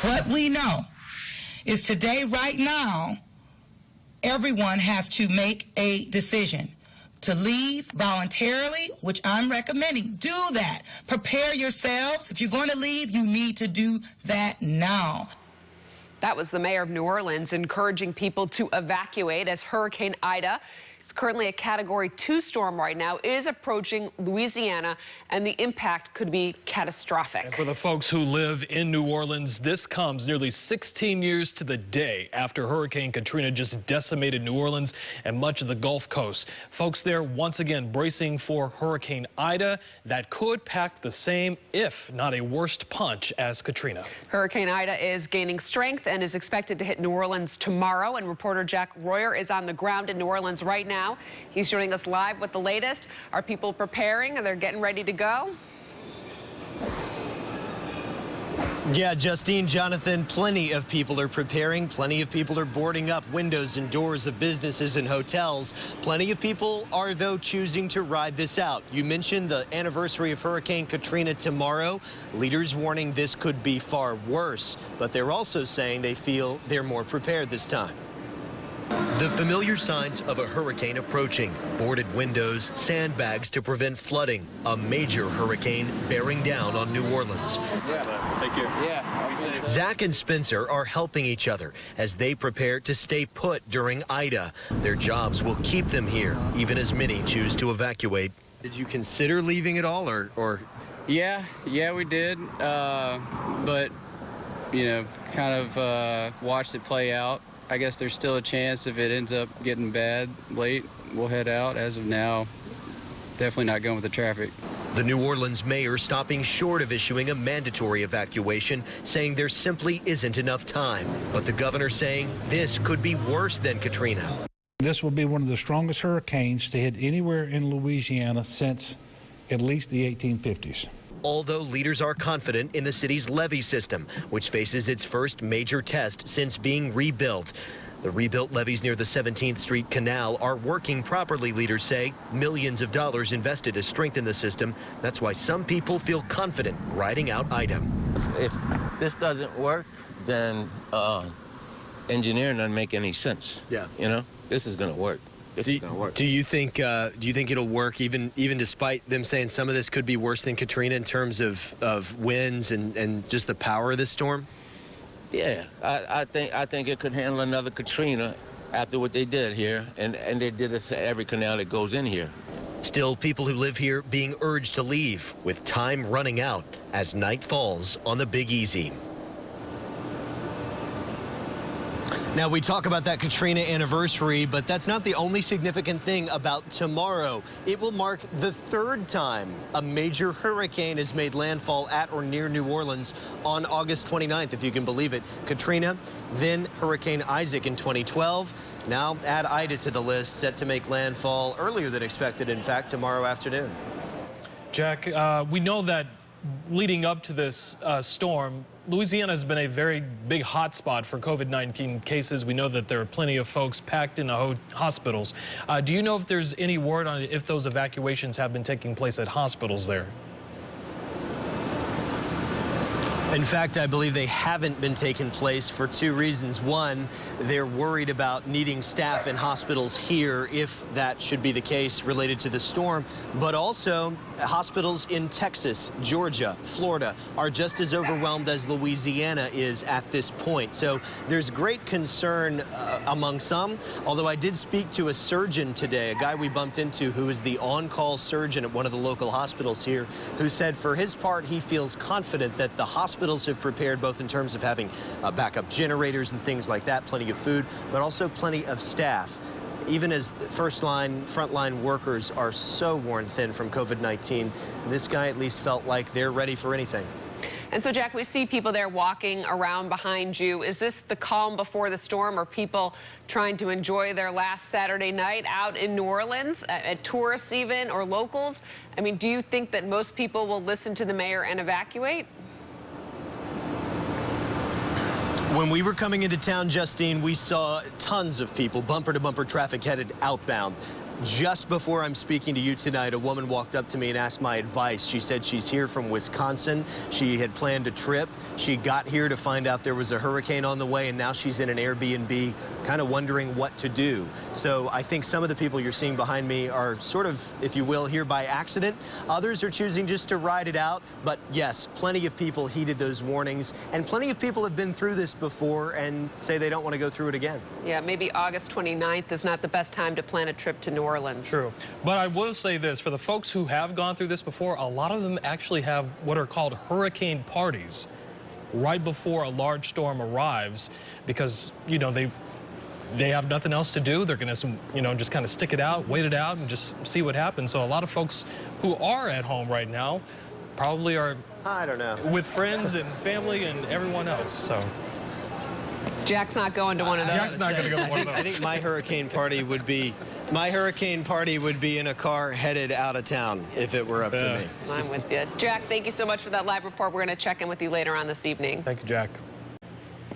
What we know is today, right now, everyone has to make a decision to leave voluntarily, which I'm recommending. Do that. Prepare yourselves. If you're going to leave, you need to do that now. That was the mayor of New Orleans encouraging people to evacuate as Hurricane Ida, it's currently a Category 2 storm right now, is approaching Louisiana, and the impact could be catastrophic. And for the folks who live in New Orleans, this comes nearly 16 years to the day after Hurricane Katrina just decimated New Orleans and much of the Gulf Coast. Folks there once again bracing for Hurricane Ida that could pack the same, if not a worse punch as Katrina. Hurricane Ida is gaining strength and is expected to hit New Orleans tomorrow, and reporter Jack Royer is on the ground in New Orleans right now. He's joining us live with the latest. Are people preparing? Are they getting ready to go? Yeah, Justine, Jonathan, plenty of people are preparing. Plenty of people are boarding up windows and doors of businesses and hotels. Plenty of people are, though, choosing to ride this out. You mentioned the anniversary of Hurricane Katrina tomorrow. Leaders warning this could be far worse, but they're also saying they feel they're more prepared this time. The familiar signs of a hurricane approaching. Boarded windows, sandbags to prevent flooding. A major hurricane bearing down on New Orleans. Yeah. Take care. Yeah. Zach and Spencer are helping each other as they prepare to stay put during Ida. Their jobs will keep them here, even as many choose to evacuate. Did you consider leaving at all, or? Yeah, we did. But, you know, kind of watched it play out. I guess there's still a chance if it ends up getting bad late, we'll head out. As of now, definitely not going with the traffic. The New Orleans mayor stopping short of issuing a mandatory evacuation, saying there simply isn't enough time. But the governor saying this could be worse than Katrina. This will be one of the strongest hurricanes to hit anywhere in Louisiana since at least the 1850s. Although leaders are confident in the city's levee system, which faces its first major test since being rebuilt. The rebuilt levees near the 17th Street Canal are working properly, leaders say. Millions of dollars invested to strengthen the system. That's why some people feel confident riding out Ida. If this doesn't work, then engineering doesn't make any sense. Yeah. You know, this is going to work. Do you think it'll work even despite them saying some of this could be worse than Katrina in terms of winds and just the power of this storm? Yeah, I think it could handle another Katrina after what they did here, and they did it to every canal that goes in here. Still, people who live here being urged to leave with time running out as night falls on the Big Easy. Now, we talk about that Katrina anniversary, but that's not the only significant thing about tomorrow. It will mark the third time a major hurricane has made landfall at or near New Orleans on August 29th, if you can believe it. Katrina, then Hurricane Isaac in 2012. Now add Ida to the list, set to make landfall earlier than expected, in fact, tomorrow afternoon. Jack, we know that leading up to this storm, Louisiana has been a very big hotspot for COVID-19 cases. We know that there are plenty of folks packed in the hospitals. Do you know if there's any word on if those evacuations have been taking place at hospitals there? In fact, I believe they haven't been taking place for two reasons. One, they're worried about needing staff in hospitals here if that should be the case related to the storm. But also, hospitals in Texas, Georgia, Florida are just as overwhelmed as Louisiana is at this point. So there's great concern among some, although I did speak to a surgeon today, a guy we bumped into who is the on-call surgeon at one of the local hospitals here, who said for his part he feels confident that the hospitals have prepared both in terms of having backup generators and things like that, plenty of food, but also plenty of staff. Even as frontline workers are so worn thin from COVID-19, this guy at least felt like they're ready for anything. And so, Jack, we see people there walking around behind you. Is this the calm before the storm, or people trying to enjoy their last Saturday night out in New Orleans, at tourists even, or locals? I mean, do you think that most people will listen to the mayor and evacuate? When we were coming into town, Justine, we saw tons of people, bumper-to-bumper traffic headed outbound. Just before I'm speaking to you tonight, a woman walked up to me and asked my advice. She said she's here from Wisconsin. She had planned a trip. She got here to find out there was a hurricane on the way, and now she's in an Airbnb, kind of wondering what to do. So I think some of the people you're seeing behind me are sort of, if you will, here by accident. Others are choosing just to ride it out. But yes, plenty of people heeded those warnings, and plenty of people have been through this before and say they don't want to go through it again. Yeah, maybe August 29th is not the best time to plan a trip to New Orleans. True. But I will say this, for the folks who have gone through this before, a lot of them actually have what are called hurricane parties right before a large storm arrives because, you know, they have nothing else to do. They're going to, you know, just kind of stick it out, wait it out, and just see what happens. So a lot of folks who are at home right now probably are, I don't know, with friends and family and everyone else. So Jack's not going to one of those. Jack's not going to go to one of those. I think my hurricane party would be in a car headed out of town if it were up to me. I'm with you. Jack, thank you so much for that live report. We're going to check in with you later on this evening. Thank you, Jack.